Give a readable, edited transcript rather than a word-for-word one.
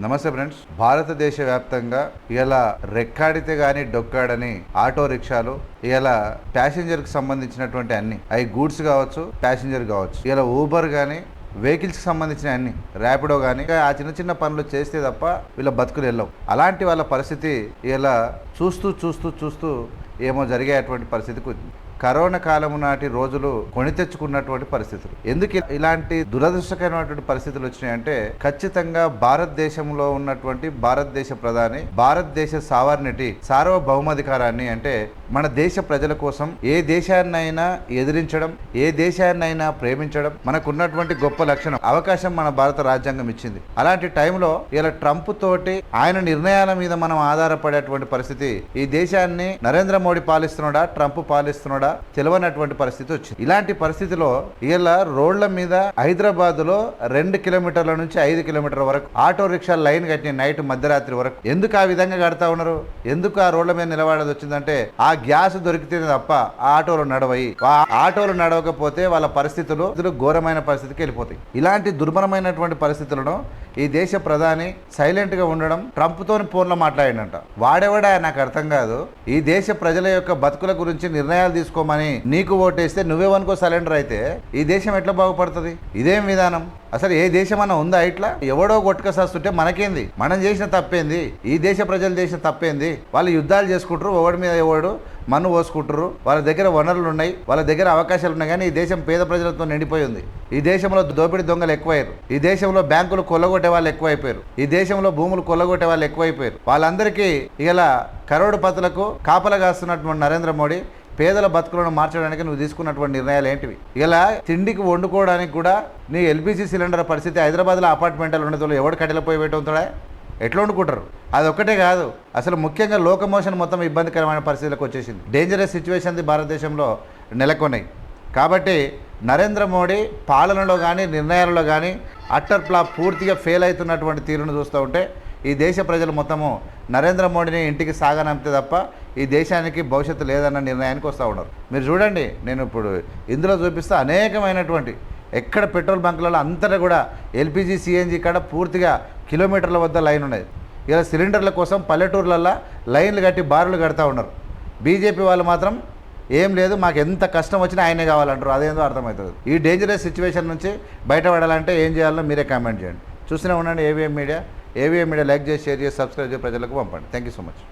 నమస్తే ఫ్రెండ్స్. భారతదేశ వ్యాప్తంగా ఇలా రెక్కాడితే గానీ డొక్కాడని ఆటో రిక్షాలు, ఇలా ప్యాసింజర్కి సంబంధించినటువంటి అన్ని, అవి గూడ్స్ కావచ్చు, ప్యాసింజర్ కావచ్చు, ఇలా ఊబర్ కానీ వెహికల్స్కి సంబంధించిన అన్ని, ర్యాపిడో కానీ ఆ చిన్న చిన్న పనులు చేస్తే తప్ప వీళ్ళ బతుకులు వెళ్ళవు. అలాంటి వాళ్ళ పరిస్థితి ఇలా చూస్తూ చూస్తూ చూస్తూ ఏమో జరిగేటువంటి పరిస్థితికి వచ్చింది. కరోనా కాలం నాటి రోజులు కొని తెచ్చుకున్నటువంటి పరిస్థితులు. ఎందుకు ఇలాంటి దురదృష్టకరమైనటువంటి పరిస్థితులు వచ్చినాయంటే, ఖచ్చితంగా భారతదేశంలో ఉన్నటువంటి భారతదేశ ప్రధాని భారతదేశ సార్వభౌమాధికారాన్ని, అంటే మన దేశ ప్రజల కోసం ఏ దేశాన్నైనా ఎదిరించడం, ఏ దేశాన్నైనా ప్రేమించడం మనకున్నటువంటి గొప్ప లక్షణం, అవకాశం మన భారత రాజ్యాంగం ఇచ్చింది. అలాంటి టైంలో ఇలా ట్రంప్ తోటి ఆయన నిర్ణయాల మీద మనం ఆధారపడేటువంటి పరిస్థితి, ఈ దేశాన్ని నరేంద్ర మోడీ పాలిస్తున్నాడా, ట్రంప్ పాలిస్తున్నాడా తెలియనటువంటి పరిస్థితి వచ్చింది. ఇలాంటి పరిస్థితిలో ఇలా రోడ్ల మీద హైదరాబాద్ లో 2 కిలోమీటర్ల నుంచి 5 కిలోమీటర్ల వరకు ఆటో రిక్షా లైన్ కట్టిన నైట్ మధ్యరాత్రి వరకు. ఎందుకు ఆ విధంగా కడతా ఉన్నారు? ఎందుకు ఆ రోడ్ల మీద నిలబడాల్సి వచ్చిందంటే, ఆ గ్యాస్ దొరికితే తప్ప ఆ ఆటోలు నడవయి. ఆ ఆటోలు నడవకపోతే వాళ్ళ పరిస్థితులు ఘోరమైన పరిస్థితికి వెళ్ళిపోతాయి. ఇలాంటి దుర్భరమైనటువంటి పరిస్థితులను ఈ దేశ ప్రధాని సైలెంట్ గా ఉండడం, ట్రంప్ తోని ఫోన్లో మాట్లాడినంట. వాడెవడా నాకు అర్థం కాదు. ఈ దేశ ప్రజల యొక్క బతుకుల గురించి నిర్ణయాలు తీసుకోమని నీకు ఓటేస్తే నువ్వేమనుకో సరెండర్ అయితే ఈ దేశం ఎట్లా బాగుపడుతుంది? ఇదేం విధానం? అసలు ఏ దేశం అన్నా ఉందా ఇట్లా? ఎవడో కొట్టుకసేస్తుంటే మనకేంది? మనం చేసిన తప్పేంది? ఈ దేశ ప్రజలు చేసిన తప్పేంది? వాళ్ళు యుద్ధాలు చేసుకుంటారు, ఎవడి మీద ఎవడు మన్ను పోసుకుంటారు. వాళ్ళ దగ్గర వనరులు ఉన్నాయి, వాళ్ళ దగ్గర అవకాశాలు ఉన్నాయి. కానీ ఈ దేశం పేద ప్రజలతో నిండిపోయి ఉంది. ఈ దేశంలో దోపిడీ దొంగలు ఎక్కువయ్యారు. ఈ దేశంలో బ్యాంకులు కొల్లగొట్టే వాళ్ళు ఎక్కువైపోయారు. ఈ దేశంలో భూములు కొల్లగొట్టే వాళ్ళు ఎక్కువైపోయారు. వాళ్ళందరికీ ఇలా కరోడుపతులకు కాపలా కాస్తున్నటువంటి నరేంద్ర మోడీ పేదల బతుకులను మార్చడానికి నువ్వు తీసుకున్నటువంటి నిర్ణయాలు ఏంటివి? ఇలా తిండికి వండుకోవడానికి కూడా నీ ఎల్పిజి సిలిండర్ పరిస్థితి, హైదరాబాద్లో అపార్ట్మెంట్లు ఉండేది ఎవడు కట్టెలపోయి పెట్టుకుంటాడా? ఎట్లా వండుకుంటారు? అది ఒక్కటే కాదు, అసలు ముఖ్యంగా లోకమోషన్ మొత్తం ఇబ్బందికరమైన పరిస్థితులకు వచ్చేసింది. డేంజరస్ సిచ్యువేషన్ భారతదేశంలో నెలకొన్నాయి. కాబట్టి నరేంద్ర మోడీ పాలనలో కానీ నిర్ణయాలలో కానీ అట్టర్ ఫ్లాప్, పూర్తిగా ఫెయిల్ అవుతున్నటువంటి తీరును చూస్తూ ఉంటే ఈ దేశ ప్రజలు మొత్తము నరేంద్ర మోడీని ఇంటికి సాగనంపితే తప్ప ఈ దేశానికి భవిష్యత్తు లేదన్న నిర్ణయానికి వస్తూ ఉన్నారు. మీరు చూడండి, నేను ఇప్పుడు ఇందులో చూపిస్తే అనేకమైనటువంటి ఎక్కడ పెట్రోల్ బంకులలో అంతటా కూడా ఎల్పిజి, సిఎన్జి కాడ పూర్తిగా కిలోమీటర్ల వద్ద లైన్ ఉన్నది. ఇలా సిలిండర్ల కోసం పల్లెటూర్లలో లైన్లు కట్టి బారులు కడతా ఉన్నారు. బీజేపీ వాళ్ళు మాత్రం ఏం లేదు, మాకు ఎంత కష్టం వచ్చినా ఆయనే కావాలంటారు. అదేందో అర్థమవుతుంది. ఈ డేంజరస్ సిచ్యువేషన్ నుంచి బయటపడాలంటే ఏం చేయాలో మీరే కామెంట్ చేయండి. చూస్తూనే ఉండండి AVM media. AVM media like చేసి, షేర్ చేసి, సబ్స్క్రైబ్ చేసి ప్రజలకు పంపండి. Thank you so much.